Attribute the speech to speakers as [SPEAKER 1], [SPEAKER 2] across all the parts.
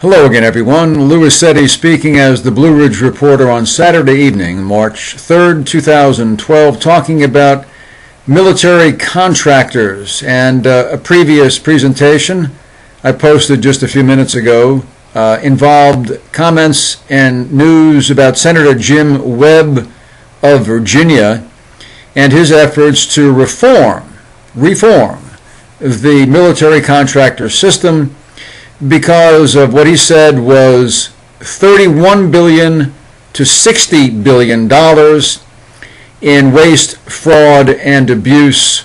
[SPEAKER 1] Hello again, everyone. Lou Assetti speaking as the Blue Ridge Reporter on Saturday evening, March 3rd, 2012, talking about military contractors. And a previous presentation I posted just a few minutes ago involved comments and news about Senator Jim Webb of Virginia and his efforts to reform the military contractor system because of what he said was $31 billion to $60 billion in waste, fraud, and abuse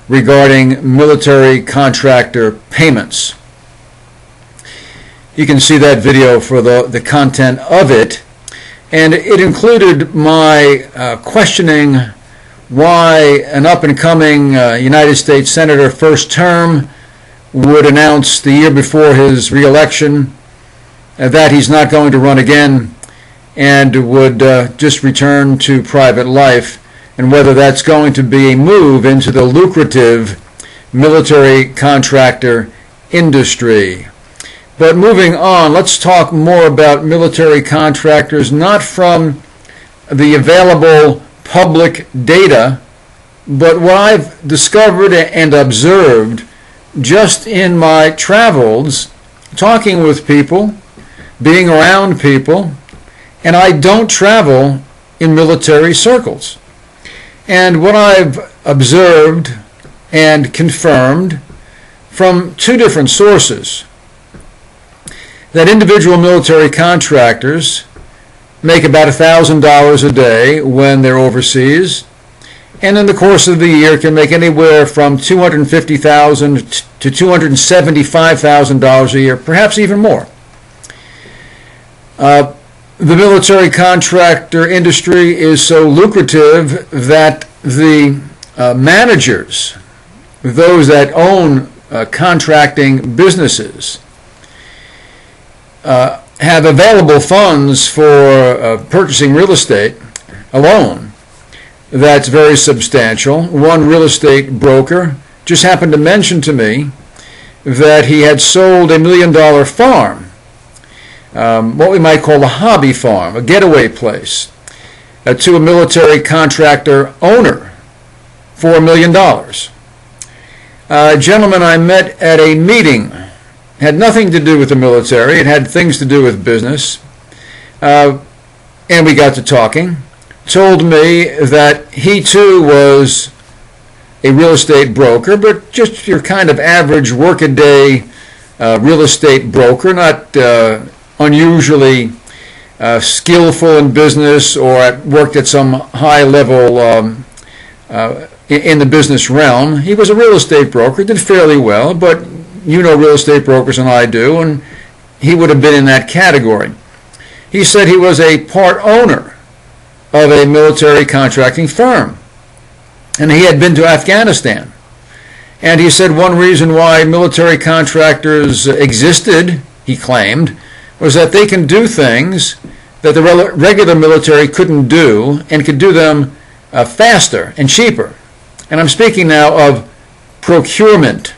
[SPEAKER 1] regarding military contractor payments. You can see that video for the content of it, and it included my questioning why an up-and-coming United States Senator, first term, would announce the year before his re-election that he's not going to run again and would just return to private life, and whether that's going to be a move into the lucrative military contractor industry. But moving on, let's talk more about military contractors, not from the available public data, but what I've discovered and observed just in my travels, talking with people, being around people, and I don't travel in military circles. And what I've observed and confirmed from two different sources, that individual military contractors make about $1,000 a day when they're overseas, and in the course of the year can make anywhere from $250,000 to $275,000 a year, perhaps even more. The military contractor industry is so lucrative that the managers, those that own contracting businesses, have available funds for purchasing real estate alone. That's very substantial. One real estate broker just happened to mention to me that he had sold $1 million farm, what we might call a hobby farm, a getaway place, to a military contractor owner for $1 million. A gentleman I met at a meeting had nothing to do with the military. It had things to do with business. And we got to talking. Told me that he too was a real estate broker, but just your kind of average workaday real estate broker, not unusually skillful in business or worked at some high level in the business realm. He was a real estate broker, did fairly well, but you know real estate brokers and I do, and he would have been in that category. He said he was a part owner of a military contracting firm, and he had been to Afghanistan. And he said one reason why military contractors existed, he claimed, was that they can do things that the regular military couldn't do, and could do them faster and cheaper. And I'm speaking now of procurement,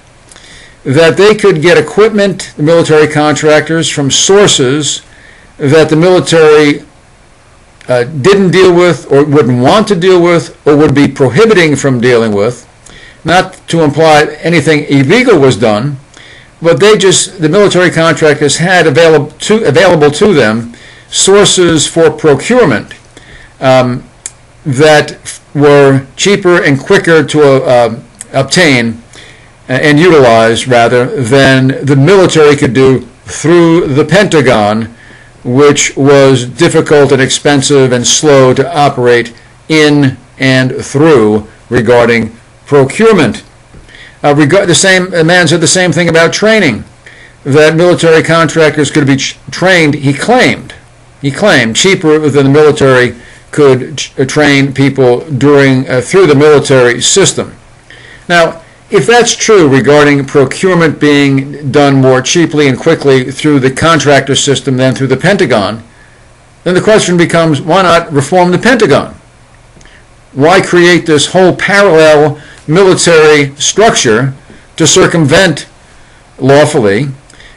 [SPEAKER 1] that they could get equipment, the military contractors, from sources that the military didn't deal with, or wouldn't want to deal with, or would be prohibiting from dealing with. Not to imply anything illegal was done, but the military contractors had available to them sources for procurement that were cheaper and quicker to obtain and utilize, rather, than the military could do through the Pentagon, which was difficult and expensive and slow to operate in and through regarding procurement. The man said the same thing about training, that military contractors could be trained, he claimed, cheaper than the military could train people through the military system. Now, if that's true regarding procurement being done more cheaply and quickly through the contractor system than through the Pentagon, then the question becomes, why not reform the Pentagon? Why create this whole parallel military structure to circumvent lawfully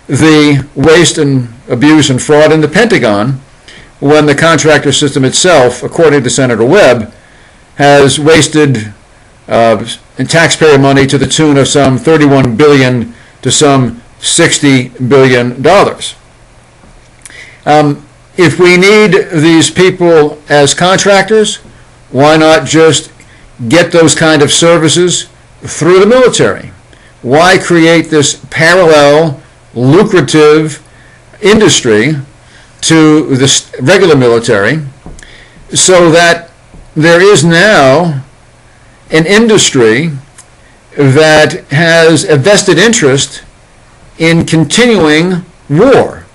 [SPEAKER 1] the waste and abuse and fraud in the Pentagon when the contractor system itself, according to Senator Webb, has wasted taxpayer money to the tune of some $31 billion to some $60 billion. If we need these people as contractors, why not just get those kind of services through the military? Why create this parallel, lucrative industry to the regular military so that there is now an industry that has a vested interest in continuing war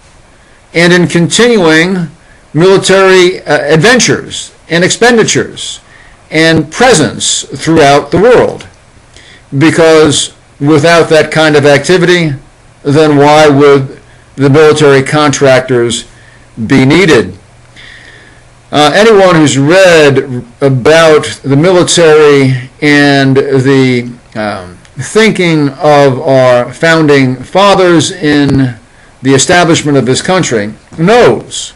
[SPEAKER 1] and in continuing military adventures and expenditures and presence throughout the world? Because without that kind of activity, then why would the military contractors be needed? Anyone who's read about the military and the thinking of our founding fathers in the establishment of this country knows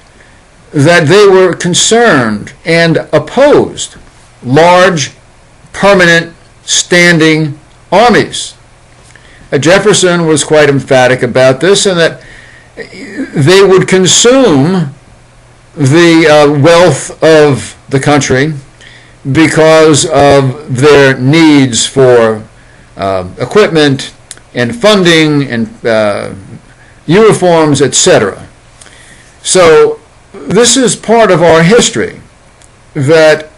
[SPEAKER 1] that they were concerned and opposed large, permanent, standing armies. Jefferson was quite emphatic about this, and that they would consume the wealth of the country because of their needs for equipment and funding and uniforms, etc. So this is part of our history, that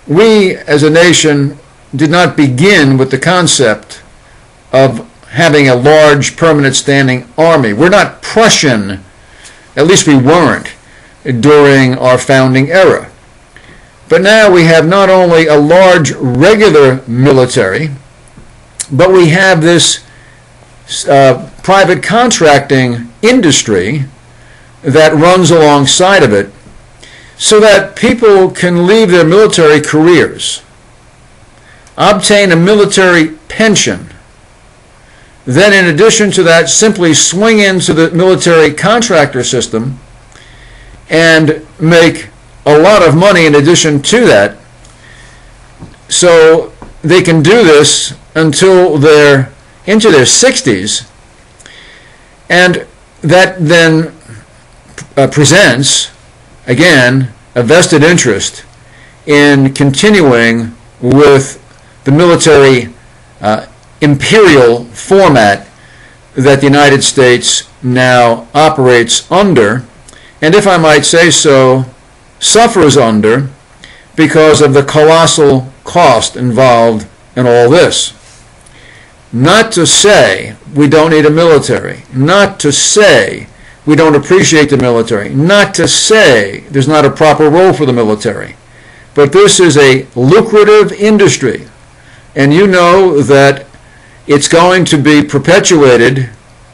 [SPEAKER 1] we as a nation did not begin with the concept of having a large permanent standing army. We're not Prussian, at least we weren't during our founding era. But now we have not only a large regular military, but we have this private contracting industry that runs alongside of it, so that people can leave their military careers, obtain a military pension, then in addition to that simply swing into the military contractor system and make a lot of money in addition to that. So they can do this until they're into their 60s, and that then presents, again, a vested interest in continuing with the military Imperial format that the United States now operates under, and if I might say so, suffers under, because of the colossal cost involved in all this. Not to say we don't need a military, not to say we don't appreciate the military, not to say there's not a proper role for the military, but this is a lucrative industry, and you know that it's going to be perpetuated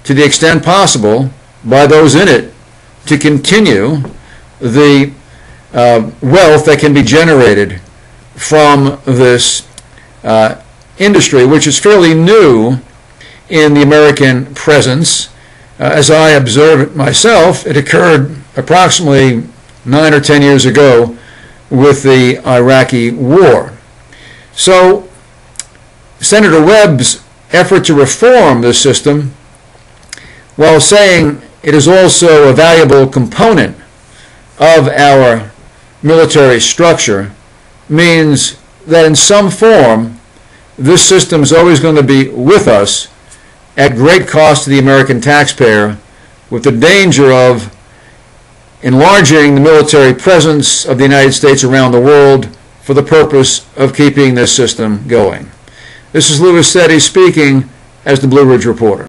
[SPEAKER 1] to the extent possible by those in it to continue the wealth that can be generated from this industry, which is fairly new in the American presence. As I observe it myself, it occurred approximately 9 or 10 years ago with the Iraqi war. So Senator Webb's effort to reform this system, while saying it is also a valuable component of our military structure, means that in some form this system is always going to be with us at great cost to the American taxpayer, with the danger of enlarging the military presence of the United States around the world for the purpose of keeping this system going. This is Louis Setti speaking as the Blue Ridge Reporter.